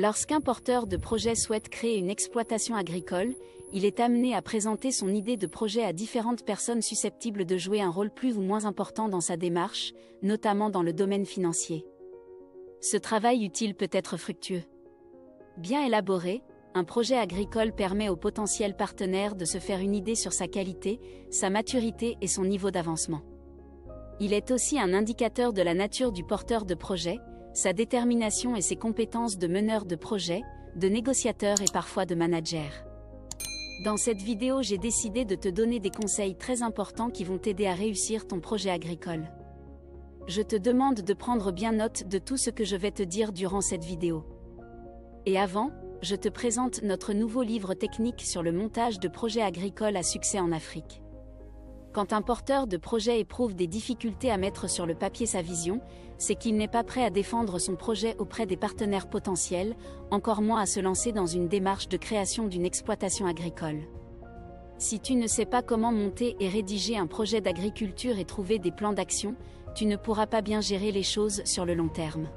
Lorsqu'un porteur de projet souhaite créer une exploitation agricole, il est amené à présenter son idée de projet à différentes personnes susceptibles de jouer un rôle plus ou moins important dans sa démarche, notamment dans le domaine financier. Ce travail utile peut être fructueux. Bien élaboré, un projet agricole permet aux potentiels partenaires de se faire une idée sur sa qualité, sa maturité et son niveau d'avancement. Il est aussi un indicateur de la nature du porteur de projet, sa détermination et ses compétences de meneur de projet, de négociateur et parfois de manager. Dans cette vidéo, j'ai décidé de te donner des conseils très importants qui vont t'aider à réussir ton projet agricole. Je te demande de prendre bien note de tout ce que je vais te dire durant cette vidéo. Et avant, je te présente notre nouveau livre technique sur le montage de projets agricoles à succès en Afrique. Quand un porteur de projet éprouve des difficultés à mettre sur le papier sa vision, c'est qu'il n'est pas prêt à défendre son projet auprès des partenaires potentiels, encore moins à se lancer dans une démarche de création d'une exploitation agricole. Si tu ne sais pas comment monter et rédiger un projet d'agriculture et trouver des plans d'action, tu ne pourras pas bien gérer les choses sur le long terme.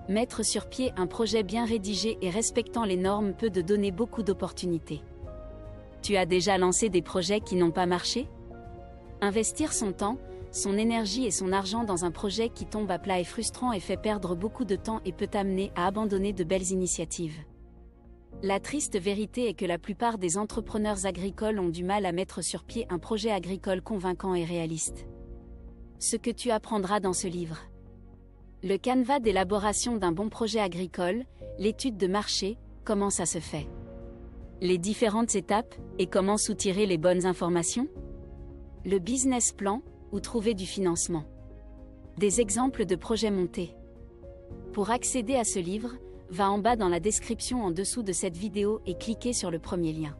Mettre sur pied un projet bien rédigé et respectant les normes peut te donner beaucoup d'opportunités. Tu as déjà lancé des projets qui n'ont pas marché ? Investir son temps, son énergie et son argent dans un projet qui tombe à plat est frustrant et fait perdre beaucoup de temps et peut amener à abandonner de belles initiatives. La triste vérité est que la plupart des entrepreneurs agricoles ont du mal à mettre sur pied un projet agricole convaincant et réaliste. Ce que tu apprendras dans ce livre. Le canevas d'élaboration d'un bon projet agricole, l'étude de marché, comment ça se fait. Les différentes étapes, et comment soutirer les bonnes informations. Le business plan, où trouver du financement. Des exemples de projets montés. Pour accéder à ce livre, va en bas dans la description en dessous de cette vidéo et cliquez sur le premier lien.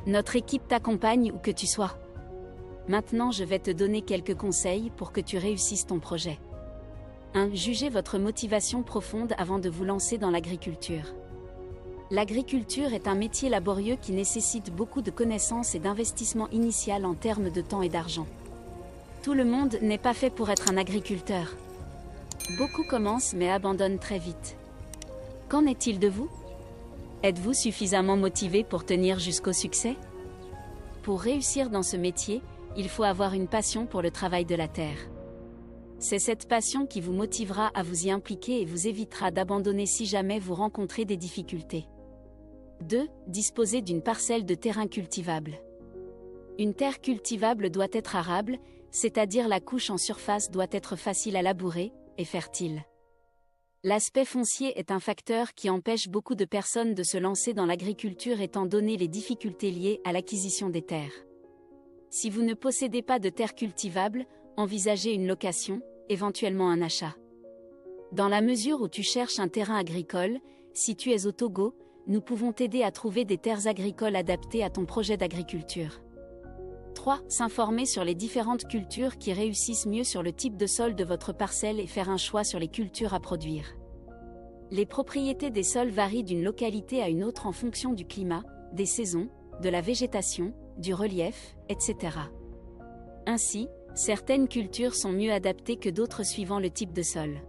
Notre équipe t'accompagne où que tu sois. Maintenant, je vais te donner quelques conseils pour que tu réussisses ton projet. 1. Jugez votre motivation profonde avant de vous lancer dans l'agriculture. L'agriculture est un métier laborieux qui nécessite beaucoup de connaissances et d'investissement initial en termes de temps et d'argent. Tout le monde n'est pas fait pour être un agriculteur. Beaucoup commencent mais abandonnent très vite. Qu'en est-il de vous? Êtes-vous suffisamment motivé pour tenir jusqu'au succès? Pour réussir dans ce métier, il faut avoir une passion pour le travail de la terre. C'est cette passion qui vous motivera à vous y impliquer et vous évitera d'abandonner si jamais vous rencontrez des difficultés. 2. Disposer d'une parcelle de terrain cultivable. Une terre cultivable doit être arable, c'est-à-dire la couche en surface doit être facile à labourer, et fertile. L'aspect foncier est un facteur qui empêche beaucoup de personnes de se lancer dans l'agriculture étant donné les difficultés liées à l'acquisition des terres. Si vous ne possédez pas de terre cultivable, envisagez une location, éventuellement un achat. Dans la mesure où tu cherches un terrain agricole, si tu es au Togo, nous pouvons t'aider à trouver des terres agricoles adaptées à ton projet d'agriculture. 3. S'informer sur les différentes cultures qui réussissent mieux sur le type de sol de votre parcelle et faire un choix sur les cultures à produire. Les propriétés des sols varient d'une localité à une autre en fonction du climat, des saisons, de la végétation, du relief, etc. Ainsi, certaines cultures sont mieux adaptées que d'autres suivant le type de sol.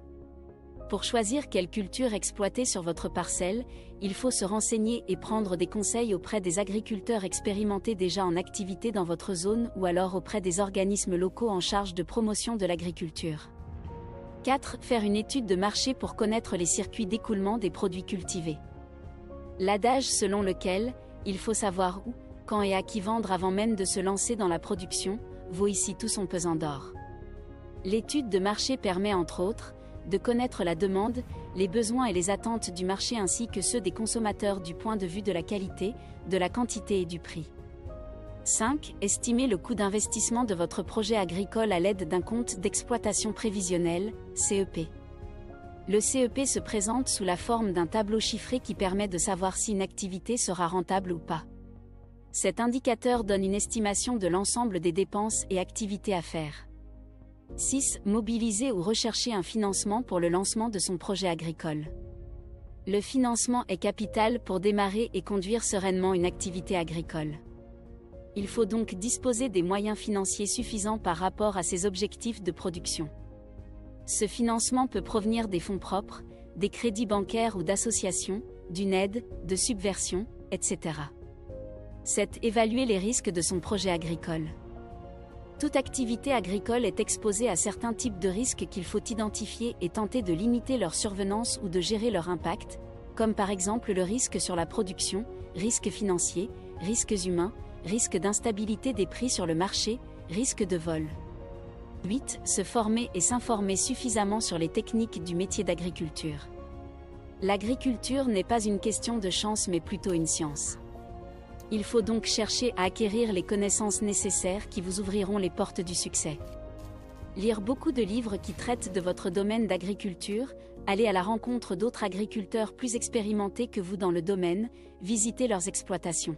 Pour choisir quelle culture exploiter sur votre parcelle, il faut se renseigner et prendre des conseils auprès des agriculteurs expérimentés déjà en activité dans votre zone ou alors auprès des organismes locaux en charge de promotion de l'agriculture. 4. Faire une étude de marché pour connaître les circuits d'écoulement des produits cultivés. L'adage selon lequel « il faut savoir où, quand et à qui vendre avant même de se lancer dans la production » vaut ici tout son pesant d'or. L'étude de marché permet entre autres de connaître la demande, les besoins et les attentes du marché ainsi que ceux des consommateurs du point de vue de la qualité, de la quantité et du prix. 5. Estimer le coût d'investissement de votre projet agricole à l'aide d'un compte d'exploitation prévisionnel, CEP. Le CEP se présente sous la forme d'un tableau chiffré qui permet de savoir si une activité sera rentable ou pas. Cet indicateur donne une estimation de l'ensemble des dépenses et activités à faire. 6. Mobiliser ou rechercher un financement pour le lancement de son projet agricole. Le financement est capital pour démarrer et conduire sereinement une activité agricole. Il faut donc disposer des moyens financiers suffisants par rapport à ses objectifs de production. Ce financement peut provenir des fonds propres, des crédits bancaires ou d'associations, d'une aide, de subversion, etc. 7. Évaluer les risques de son projet agricole. Toute activité agricole est exposée à certains types de risques qu'il faut identifier et tenter de limiter leur survenance ou de gérer leur impact, comme par exemple le risque sur la production, risques financiers, risques humains, risque d'instabilité des prix sur le marché, risque de vol. 8. Se former et s'informer suffisamment sur les techniques du métier d'agriculture. L'agriculture n'est pas une question de chance mais plutôt une science. Il faut donc chercher à acquérir les connaissances nécessaires qui vous ouvriront les portes du succès. Lire beaucoup de livres qui traitent de votre domaine d'agriculture, aller à la rencontre d'autres agriculteurs plus expérimentés que vous dans le domaine, visiter leurs exploitations.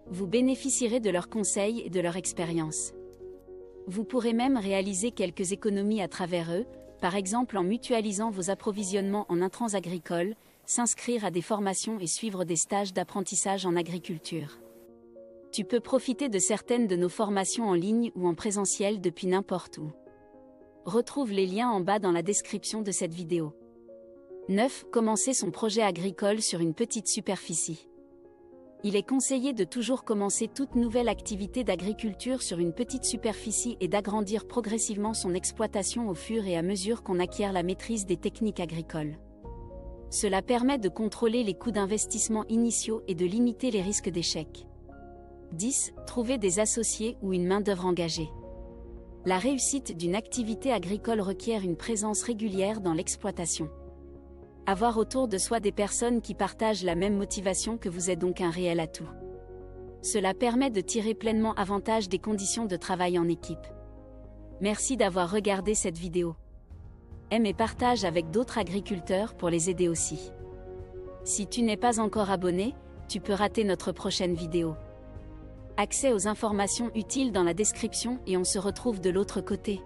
Vous bénéficierez de leurs conseils et de leur expérience. Vous pourrez même réaliser quelques économies à travers eux, par exemple en mutualisant vos approvisionnements en intrants agricoles, s'inscrire à des formations et suivre des stages d'apprentissage en agriculture. Tu peux profiter de certaines de nos formations en ligne ou en présentiel depuis n'importe où. Retrouve les liens en bas dans la description de cette vidéo. 9. Commencer son projet agricole sur une petite superficie. Il est conseillé de toujours commencer toute nouvelle activité d'agriculture sur une petite superficie et d'agrandir progressivement son exploitation au fur et à mesure qu'on acquiert la maîtrise des techniques agricoles. Cela permet de contrôler les coûts d'investissement initiaux et de limiter les risques d'échec. 10. Trouver des associés ou une main-d'œuvre engagée. La réussite d'une activité agricole requiert une présence régulière dans l'exploitation. Avoir autour de soi des personnes qui partagent la même motivation que vous est donc un réel atout. Cela permet de tirer pleinement avantage des conditions de travail en équipe. Merci d'avoir regardé cette vidéo. Aime et partage avec d'autres agriculteurs pour les aider aussi. Si tu n'es pas encore abonné, tu peux rater notre prochaine vidéo. Accès aux informations utiles dans la description et on se retrouve de l'autre côté.